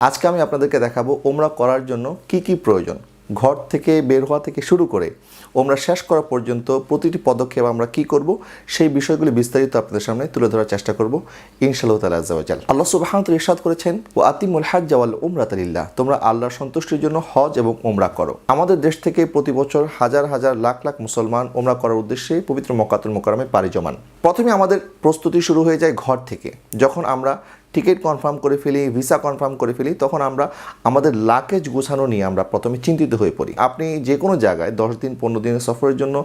আজকে আমি আপনাদেরকে দেখাবো ওমরা করার জন্য কি কি প্রয়োজন। ঘর থেকে বের হওয়া থেকে শুরু করে ওমরা শেষ করা পর্যন্ত প্রতিটি পদক্ষেপ আমরা কি করব সেই বিষয়গুলি বিস্তারিত আপনাদের সামনে তুলে ধরার চেষ্টা করব ইনশাআল্লাহ তাআলা আযজা ওয়া জাল। আল্লাহ সুবহানাহু ওয়া তাআলা ইরশাদ করেছেন, ওয়া আতিমুল হজ্জ ওয়াল উমরাতা লিল্লাহ, তোমরা আল্লাহর সন্তুষ্টির জন্য হজ এবং ওমরা করো। আমাদের দেশ থেকে প্রতি বছর হাজার হাজার লাখ লাখ মুসলমান ওমরা করার উদ্দেশ্যে পবিত্র মক্কাতুল মুকাররমে পাড়ি জমান। প্রথমে আমাদের প্রস্তুতি শুরু হয়ে যায় ঘর থেকে। যখন আমরা টিকিট কনফার্ম করে ফেলি, ভিসা কনফার্ম করে ফেলি, তখন আমরা আমাদের লাগেজ গোছানো নিয়ে আমরা প্রথমে চিন্তিত হয়ে পড়ি। আপনি যে কোনো জায়গায় 10 দিন 15 দিনের সফরের জন্য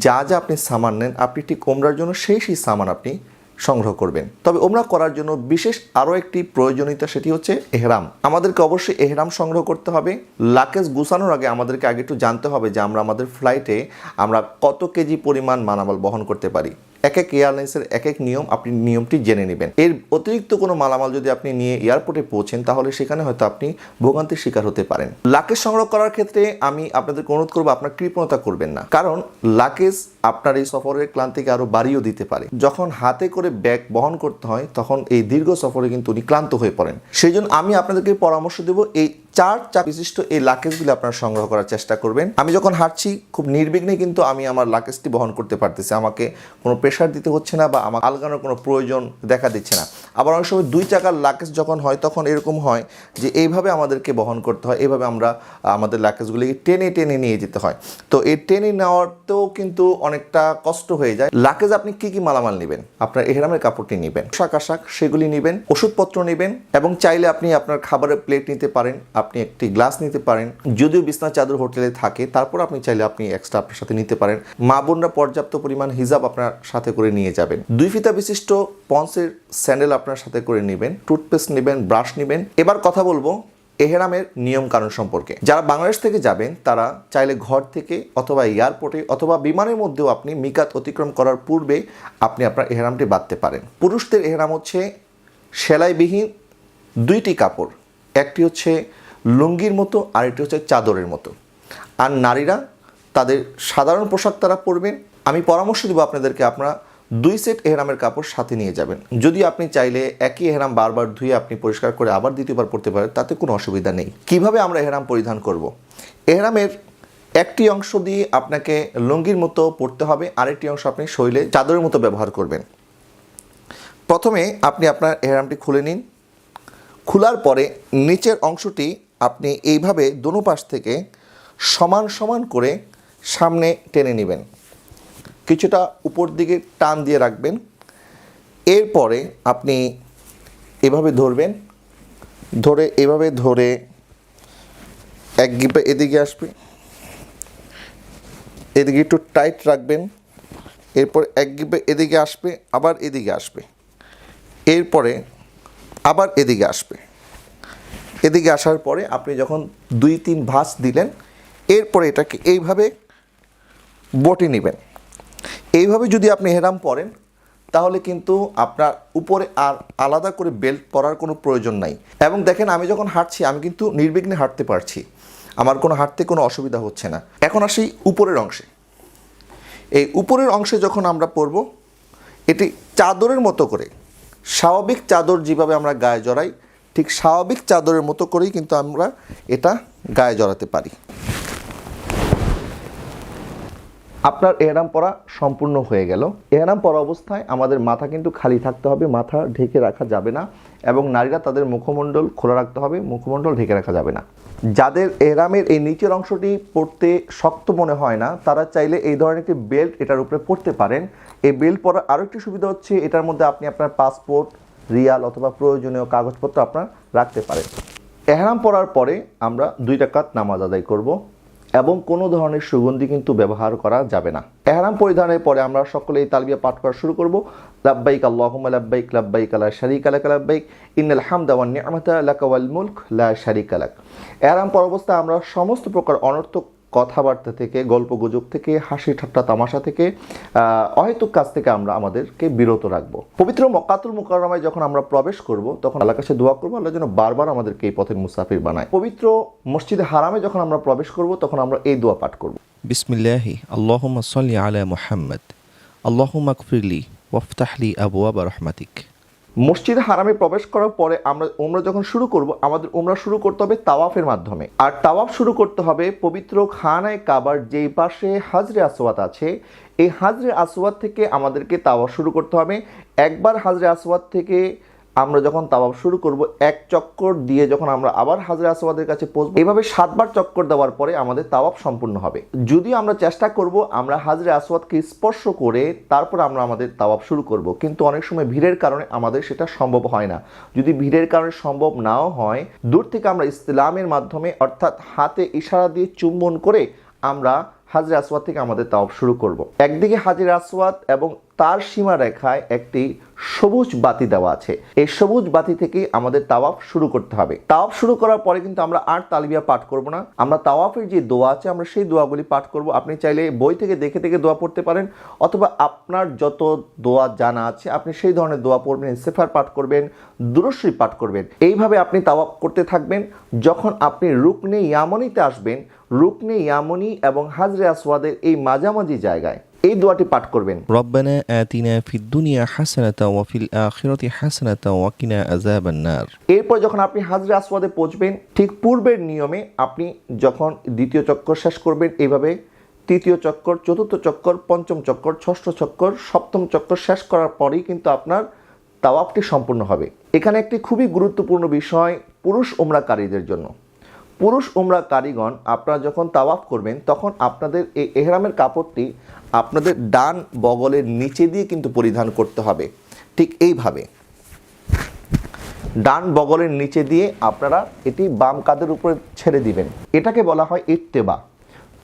যা যা আপনি সামান নেন, আপনি ঠিক ওমরার জন্য সেই সামান আপনি সংগ্রহ করবেন। তবে ওমরা করার জন্য বিশেষ আরও একটি প্রয়োজনীয়তা, সেটি হচ্ছে এহরাম। আমাদেরকে অবশ্যই এহরাম সংগ্রহ করতে হবে। লাগেজ গুছানোর আগে আমাদেরকে আগে একটু জানতে হবে যে আমরা আমাদের ফ্লাইটে আমরা কত কেজি পরিমাণ মালামাল বহন করতে পারি। এক এক এয়ারলাইন্সের এক এক নিয়ম, আপনি নিয়মটি জেনে নেবেন। এর অতিরিক্ত কোনো মালামাল যদি আপনি নিয়ে এয়ারপোর্টে পৌঁছেন, তাহলে সেখানে হয়তো আপনি ভোগান্তির শিকার হতে পারেন। লাগেজ সংগ্রহ করার ক্ষেত্রে আমি আপনাদেরকে অনুরোধ করবো, আপনার কৃপণতা করবেন না, কারণ লাগেজ আপনার এই সফরের ক্লান্তিকে আরও বাড়িয়েও দিতে পারে। যখন হাতে করে ব্যাগ বহন করতে হয়, তখন এই দীর্ঘ সফরে কিন্তু উনি ক্লান্ত হয়ে পড়েন। সেই জন্য আমি আপনাদেরকে পরামর্শ দেবো, এই 4 চাকা বিশিষ্ট এই লাগেজগুলি আপনারা সংগ্রহ করার চেষ্টা করবেন। আমি যখন হাঁটছি খুব নির্বিঘ্নে কিন্তু আমি আমার লাগেজটি বহন করতে পারতেছি। আমাকে কোনো প্রেশার দিতে হচ্ছে না বা আমাকে আলগানোর কোনো প্রয়োজন দেখা দিচ্ছে না। আবার অনেক সময় 2 চাকার লাগেজ যখন হয়, তখন এরকম হয় যে এইভাবে আমাদেরকে বহন করতে হয়, এইভাবে আমরা আমাদের লাগেজগুলিকে টেনে টেনে নিয়ে যেতে হয়। তো এই টেনে নেওয়াতেও কিন্তু অনেকটা কষ্ট হয়ে যায়। লাগেজ আপনি কি কি মালামাল নেবেন? আপনার এহরামের কাপড়টি নেবেন, পোশাক আশাক সেগুলি নেবেন, ওষুধপত্র নেবেন, এবং চাইলে আপনি আপনার খাবারের প্লেট নিতে পারেন, আপনি একটি গ্লাস নিতে পারেন। যদিও বিছনা চাদর হোটেলে থাকে, তারপর আপনি চাইলে আপনি এক্সট্রা আপনার সাথে নিতে পারেন। মা বোনরা পর্যাপ্ত পরিমাণ হিজাব আপনার সাথে করে নিয়ে যাবেন। 2 ফিতা বিশিষ্ট পন্সের স্যান্ডেল আপনার সাথে করে নেবেন, টুথপেস্ট নেবেন, ব্রাশ নেবেন। এবার কথা বলবো এহরামের নিয়ম কানুন সম্পর্কে। যারা বাংলাদেশ থেকে যাবেন, তারা চাইলে ঘর থেকে অথবা এয়ারপোর্টে অথবা বিমানের মধ্যেও আপনি মিকাত অতিক্রম করার পূর্বে আপনি আপনার এহরামটি বাঁধতে পারেন। পুরুষদের এহরাম হচ্ছে সেলাইবিহীন 2টি কাপড়, একটি হচ্ছে লুঙ্গির মতো, আরেকটি হচ্ছে চাদরের মতো। আর নারীরা তাদের সাধারণ পোশাক তারা পরবেন। আমি পরামর্শ দেবো আপনাদেরকে, আপনারা 2 সেট এহরামের কাপড় সাথে নিয়ে যাবেন। যদি আপনি চাইলে একই এহরাম বারবার ধুয়ে আপনি পরিষ্কার করে আবার দ্বিতীয়বার পরতে পারেন, তাতে কোনো অসুবিধা নেই। কিভাবে আমরা এহরাম পরিধান করব? এহরামের একটি অংশ দিয়ে আপনাকে লুঙ্গির মতো পরতে হবে, আরেকটি অংশ আপনি শরীরে চাদরের মতো ব্যবহার করবেন। প্রথমে আপনি আপনার এহরামটি খুলে নিন। খোলার পরে নিচের অংশটি আপনি এইভাবে দোনো পাশ থেকে সমান সমান করে সামনে টেনে নেবেন, কিছুটা উপর দিকে টান দিয়ে রাখবেন। এরপরে আপনি এভাবে ধরবেন, ধরে এভাবে ধরে এক গিপে এদিকে আসবে, এদিকে একটু টাইট রাখবেন। এরপর এক গিপে এদিকে আসবে, আবার এদিকে আসবে, এরপরে আবার এদিকে আসবে। এদিকে আসার পরে আপনি যখন 2-3 ভাঁজ দিলেন, এরপরে এটাকে এইভাবে বটি নেবেন। এইভাবে যদি আপনি এহরাম পরেন, তাহলে কিন্তু আপনার উপরে আর আলাদা করে বেল্ট পরার কোনো প্রয়োজন নাই। এবং দেখেন, আমি যখন হাঁটছি আমি কিন্তু নির্বিঘ্নে হাঁটতে পারছি, আমার কোনো হাঁটতে কোনো অসুবিধা হচ্ছে না। এখন আসি উপরের অংশে। এই উপরের অংশে যখন আমরা পরব, এটি চাদরের মতো করে, স্বাভাবিক চাদর যেভাবে আমরা গায়ে জড়াই, ঠিক স্বাভাবিক চাদরের মতো করেই কিন্তু আমরা এটা গায়ে জড়াতে পারি। আপনার এহরাম পরা সম্পূর্ণ হয়ে গেল। এহরাম পরা অবস্থায় আমাদের মাথা কিন্তু খালি থাকতে হবে, মাথা ঢেকে রাখা যাবে না, এবং নারীরা তাদের মুখমণ্ডল খোলা রাখতে হবে, মুখমণ্ডল ঢেকে রাখা যাবে না। যাদের এহরামের এই নিচের অংশটি পরতে শক্ত মনে হয় না, তারা চাইলে এই ধরনের একটি বেল্ট এটার উপরে পরতে পারেন। এই বেল্ট পরার আরও একটি সুবিধা হচ্ছে, এটার মধ্যে আপনি আপনার পাসপোর্ট, রিয়াল অথবা প্রয়োজনীয় কাগজপত্র আপনার রাখতে পারেন। এহরাম পরার পরে আমরা 2 রাকাত নামাজ আদায় করব, এবং কোনো ধরনের সুগন্ধি কিন্তু ব্যবহার করা যাবে না। এহরাম পরিধানের পরে আমরা সকলে এই তালবিয়া পাঠ করা শুরু করব। লাব্বাইক আল্লাহুম্মা লাব্বাইক, লাব্বাইক লা শারীকা লাক লাব্বাইক, ইন্নাল হামদা ওয়ান নি'মাতা লাকা ওয়াল মুলক লা শারীকা লাক। এহরাম পরা অবস্থায় আমরা সমস্ত প্রকার অনর্থক কথাবার্তা থেকে, গল্পগুজব থেকে, হাসি ঠাট্টা তামাশা থেকে, অহেতুক কাজ থেকে আমরা আমাদেরকে বিরত রাখবো। পবিত্র মক্কাতুল মুকাররমায় যখন আমরা প্রবেশ করব, তখন আল্লাহর কাছে দোয়া করবো, আল্লাহ যেন বারবার আমাদেরকে এই পথের মুসাফির বানায়। পবিত্র মসজিদে হারামে যখন আমরা প্রবেশ করব, তখন আমরা এই দোয়া পাঠ করব। বিসমিল্লাহি আল্লাহুম্মা সাল্লি আলা মুহাম্মদ, আল্লাহুম্মা গফিরলি ওয়াফতাহলি আবওয়াবা রাহমাতিক। মসজিদ হারামে প্রবেশ করার পরে আমরা উমরা যখন শুরু করব, আমাদের উমরা শুরু করতে হবে তাওয়াফের মাধ্যমে। আর তাওয়াফ শুরু করতে হবে পবিত্র খানায়ে কাবার যেই পাশে হাজরে আসওয়াদ আছে, এই হাজরে আসওয়াদ থেকে আমাদেরকে তাওয়াফ শুরু করতে হবে। একবার হাজরে আসওয়াদ থেকে আমরা যখন তাওয়াফ শুরু করব, এক চক্কর দিয়ে যখন আমরা আবার হাজরে আসওয়াদের কাছে পৌঁছবো, এইভাবে 7 বার চক্কর দেওয়ার পরে আমাদের তাওয়াফ সম্পূর্ণ হবে। যদিও আমরা চেষ্টা করব আমরা হাজরে আসওয়াদকে স্পর্শ করে তারপর আমরা আমাদের তাওয়াফ শুরু করব, কিন্তু অনেক সময় ভিড়ের কারণে আমাদের সেটা সম্ভব হয় না। যদি ভিড়ের কারণে সম্ভব নাও হয়, দূর থেকে আমরা ইসলামের মাধ্যমে অর্থাৎ হাতে ইশারা দিয়ে চুম্বন করে আমরা হাজরে আসওয়াদ থেকে আমাদের তাওয়াফ শুরু করব। একদিকে হাজরে আসওয়াদ এবং তার সীমা রেখায় একটি সবুজ বাতি দেওয়া আছে, এই সবুজ বাতি থেকেই আমাদের তাওয়াফ শুরু করতে হবে। তাওয়াফ শুরু করার পরে কিন্তু আমরা আর তালবিয়া পাঠ করব না, আমরা তাওয়াফের যে দোয়া আছে আমরা সেই দোয়াগুলি পাঠ করব। আপনি চাইলে বই থেকে দেখে দেখে দোয়া পড়তে পারেন, অথবা আপনার যত দোয়া জানা আছে আপনি সেই ধরনের দোয়া পড়বেন, ইস্তেগফার পাঠ করবেন, দুরূদ শরীফ পাঠ করবেন। এইভাবে আপনি তাওয়াফ করতে থাকবেন। যখন আপনি রুকনে ইয়ামনিতে আসবেন, রুকনে ইয়ামনি এবং হাজরে আসওয়াদের এই মাঝামাঝি জায়গায় এই দোয়াটি পাঠ করবেন। রব্বানা আতিনা ফিদ দুনিয়া হাসানাতাও ওয়া ফিল আখিরাতি হাসানাতাও ওয়া কিনা আযাবান নার। এরপর যখন আপনি হাজরে আসওয়াদে পৌঁছবেন, ঠিক পূর্বের নিয়মে আপনি যখন দ্বিতীয় চক্কর শেষ করবেন, এইভাবে তৃতীয় চক্কর, চতুর্থ চক্কর, পঞ্চম চক্কর, ষষ্ঠ চক্কর, সপ্তম চক্কর শেষ করার পরেই কিন্তু আপনার তাওয়াফটি সম্পূর্ণ হবে। এখানে একটি খুবই গুরুত্বপূর্ণ বিষয় পুরুষ উমরাকারীদের জন্য। পুরুষ উমরাকারীগণ আপনারা যখন তাওয়াফ করবেন, তখন আপনাদের এই এহরামের কাপড়টি আপনাদের ডান বগলের নিচে দিয়ে কিন্তু পরিধান করতে হবে। ঠিক এইভাবে ডান বগলের নিচে দিয়ে আপনারা এটি বাম কাঁধের উপরে ছেড়ে দিবেন। এটাকে বলা হয় ইত্তেবা।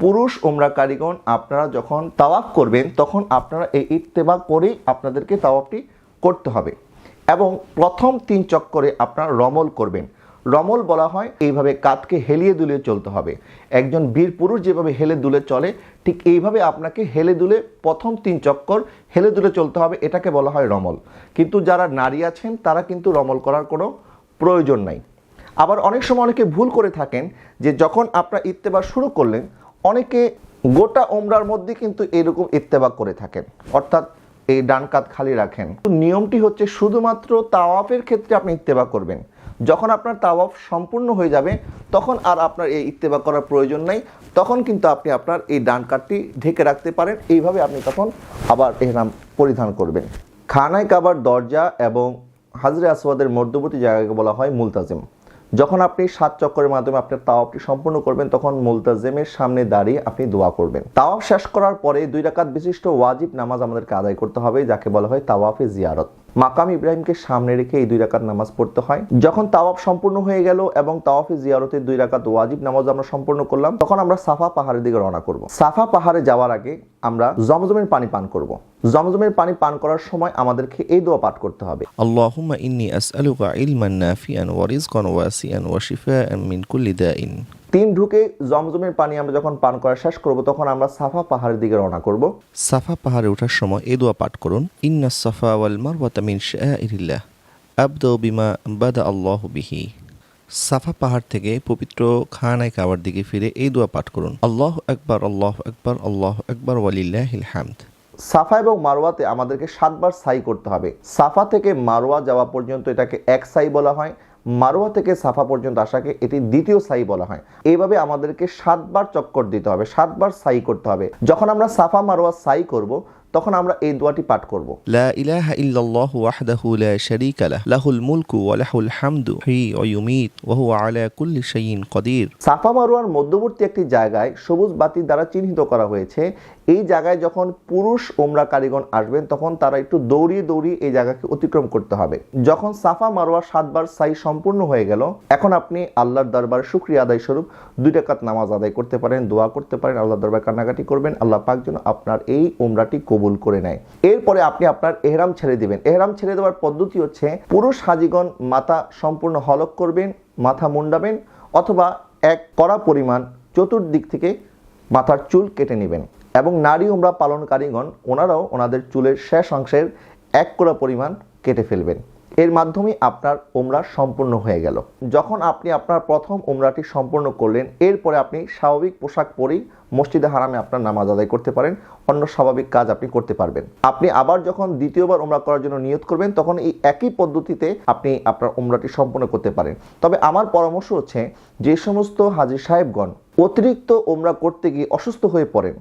পুরুষ উমরাকারীগণ আপনারা যখন তাওয়াফ করবেন, তখন আপনারা এই ইত্তেবা করেই আপনাদেরকে তাওয়াফটি করতে হবে। এবং প্রথম 3 চক্করে আপনারা রমল করবেন। রমল বলা হয় এইভাবে কাঁধকে হেলিয়ে দুলিয়ে চলতে হবে। একজন বীর পুরুষ যেভাবে হেলে দুলে চলে, ঠিক এইভাবে আপনাকে হেলে দুলে প্রথম 3 চক্কর হেলে দুলে চলতে হবে। এটাকে বলা হয় রমল। কিন্তু যারা নারী আছেন তারা কিন্তু রমল করার কোনো প্রয়োজন নাই। আবার অনেক সময় অনেকে ভুল করে থাকেন যে যখন আপনারা ইত্তেবা শুরু করলেন, অনেকে গোটা উমরার মধ্যে কিন্তু এরকম ইত্তেবা করে থাকেন, অর্থাৎ এই ডান কাঁধ খালি রাখেন। নিয়মটি হচ্ছে শুধুমাত্র তাওয়াফের ক্ষেত্রে আপনি ইত্তেবা করবেন। যখন আপনার তাওয়াফ সম্পূর্ণ হয়ে যাবে, তখন আর আপনার এই ইত্তেবা করার প্রয়োজন নেই। তখন কিন্তু আপনি আপনার এই ডান কাঁধটি ঢেকে রাখতে পারেন। এইভাবে আপনি তখন আবার ইহরাম পরিধান করবেন। খানায়ে কাবার দরজা এবং হাজরে আসওয়াদের মধ্যবর্তী জায়গাকে বলা হয় মুলতাজিম। যখন আপনি 7 চক্করের মাধ্যমে আপনার তাওয়াফটি সম্পূর্ণ করবেন, তখন মুলতাজিমের সামনে দাঁড়িয়ে আপনি দোয়া করবেন। তাওয়াফ শেষ করার পরে 2 রাকাত বিশিষ্ট ওয়াজিব নামাজ আমাদেরকে আদায় করতে হবে, যাকে বলা হয় তাওয়াফে জিয়ারত। মাকাম ইব্রাহিমকে সামনে রেখে এই 2 রাকাত নামাজ পড়তে হয়। যখন তাওয়াফ সম্পূর্ণ হয়ে গেল এবং তাওয়াফে জিয়ারতের 2 রাকাত ওয়াজিব নামাজ আমরা সম্পূর্ণ করলাম, তখন আমরা সাফা পাহাড়ের দিকে রওনা করব। সাফা পাহাড়ে যাওয়ার আগে আমরা জমজমের পানি পান করব। জমজমের পানি পান করার সময় আমাদেরকে এই দোয়া পাঠ করতে হবে। আল্লাহুম্মা ইন্নী আসআলুকা ইলমান নাফিআন ওয়া রিজকান ওয়াসিআন ওয়া শিফাআন মিন কুল্লি দাইন। 3 ঢুকে জমজমের পানি আমরা যখন পান করা শেষ করব, তখন আমরা সাফা পাহাড়ের দিকে রওনা করব। সাফা পাহাড়ে ওঠার সময় এই দোয়া পাঠ করুন, ইন্নাস সাফা ওয়াল মারওয়াতা মিন শাআইরিল্লাহ আবদাউ বিমা বাদা আল্লাহু বিহি। সাফা পাহাড় থেকে পবিত্র খানায়ে কাবার দিকে ফিরে এই দোয়া পাঠ করুন, আল্লাহু আকবার আল্লাহু আকবার আল্লাহু আকবার ওয়ালিল্লাহিল হামদ। সাফা এবং মারওয়াতে আমাদেরকে 7 বার সাই করতে হবে। সাফা থেকে মারওয়া যাওয়া পর্যন্ত এটাকে এক সাই বলা হয়। মারওয়া থেকে সাফা পর্যন্ত আসাকে এটি দ্বিতীয় সাই বলা হয়। এইভাবে আমাদেরকে 7 বার চক্কর দিতে হবে, 7 বার সাই করতে হবে। যখন আমরা সাফা মারওয়া সাই করব, তখন আমরা এই দোয়াটি পাঠ করব। লা ইলাহা ইল্লাল্লাহু ওয়াহদাহু লা শারীকা লাহু লাহুল মুলকু ওয়া লাহুল হামদু হি ওয়া ইউমীত ওয়া হুয়া আলা কুল্লি শাইইন কাদির। সাফা মারওয়ার মধ্যবর্তী একটি জায়গায় সবুজ বাতি দ্বারা চিহ্নিত করা হয়েছে। এই জায়গায় যখন পুরুষ উমরাকারীগণ আসবেন, তখন তারা একটু দৌড়িয়ে দৌড়িয়ে এই জায়গাকে অতিক্রম করতে হবে। যখন সাফা মারওয়া 7 বার সাই সম্পূর্ণ হয়ে গেল, এখন আপনি আল্লাহর দরবারে শুকরিয়া আদায় স্বরূপ 2 রাকাত নামাজ আদায় করতে পারেন, দোয়া করতে পারেন, আল্লাহর দরবারে কান্নাকাটি করবেন, আল্লাহ পাক যেন আপনার এই উমরাটি কবুল করে নেয়। এরপরে আপনি আপনার এহরাম ছেড়ে দিবেন। এহরাম ছেড়ে দেওয়ার পদ্ধতি হচ্ছে, পুরুষ হাজিগণ মাথা সম্পূর্ণ হলক করবেন, মাথা মুন্ডাবেন, অথবা এক কড়া পরিমাণ চতুর্দিক থেকে মাথার চুল কেটে নেবেন। এবং নারী উমরা পালনকারীগণ ওনারাও ওনাদের চুলের শেষ অংশের 1 কড়া পরিমাণ কেটে ফেলবেন। এর মাধ্যমে আপনার উমরা সম্পূর্ণ হয়ে গেল। যখন আপনি আপনার প্রথম উমরাটি সম্পূর্ণ করলেন, এরপরে আপনি স্বাভাবিক পোশাক পরেই মসজিদে হারামে আপনার নামাজ আদায় করতে পারেন, অন্য স্বাভাবিক কাজ আপনি করতে পারবেন। আপনি আবার যখন দ্বিতীয়বার উমরা করার জন্য নিয়ত করবেন, তখন এই একই পদ্ধতিতে আপনি আপনার উমরাটি সম্পূর্ণ করতে পারেন। তবে আমার পরামর্শ হচ্ছে, যে সমস্ত হাজী সাহেবগণ অতিরিক্ত উমরা করতে গিয়ে অসুস্থ হয়ে পড়েন,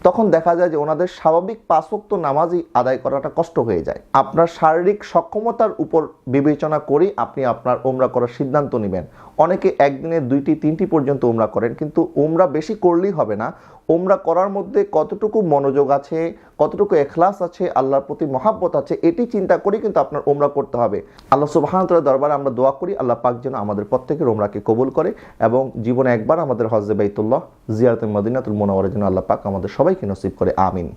তখন দেখা যায় যে ওনাদের স্বাভাবিক 5 ওয়াক্ত নামাজই আদায় করাটা কষ্ট হয়ে যায়। আপনার শারীরিক সক্ষমতার উপর বিবেচনা করেই আপনি আপনার উমরা করার সিদ্ধান্ত নেবেন। অনেকে একদিনে 2টি 3টি পর্যন্ত উমরা করেন, কিন্তু উমরা বেশি করলেই হবে না। উমরা করার মধ্যে কতটুকু মনোযোগ আছে, কতটুকু ইখলাস আছে, আল্লাহর প্রতি মহাব্বত আছে, এটি চিন্তা করেই কিন্তু আপনার উমরা করতে হবে। আল্লাহ সুবহানাহু ওয়া তাআলার দরবারে আমরা দোয়া করি, আল্লাহ পাক যেন আমাদের প্রত্যেকের উমরাকে কবুল করে এবং জীবনে একবার আমাদের হজ্জে বাইতুল্লাহ জিয়ারতে মদিনাতুল মুনাওয়ারা যেন আল্লাহ পাক আমাদের সবাইকে নসিব করে। আমিন।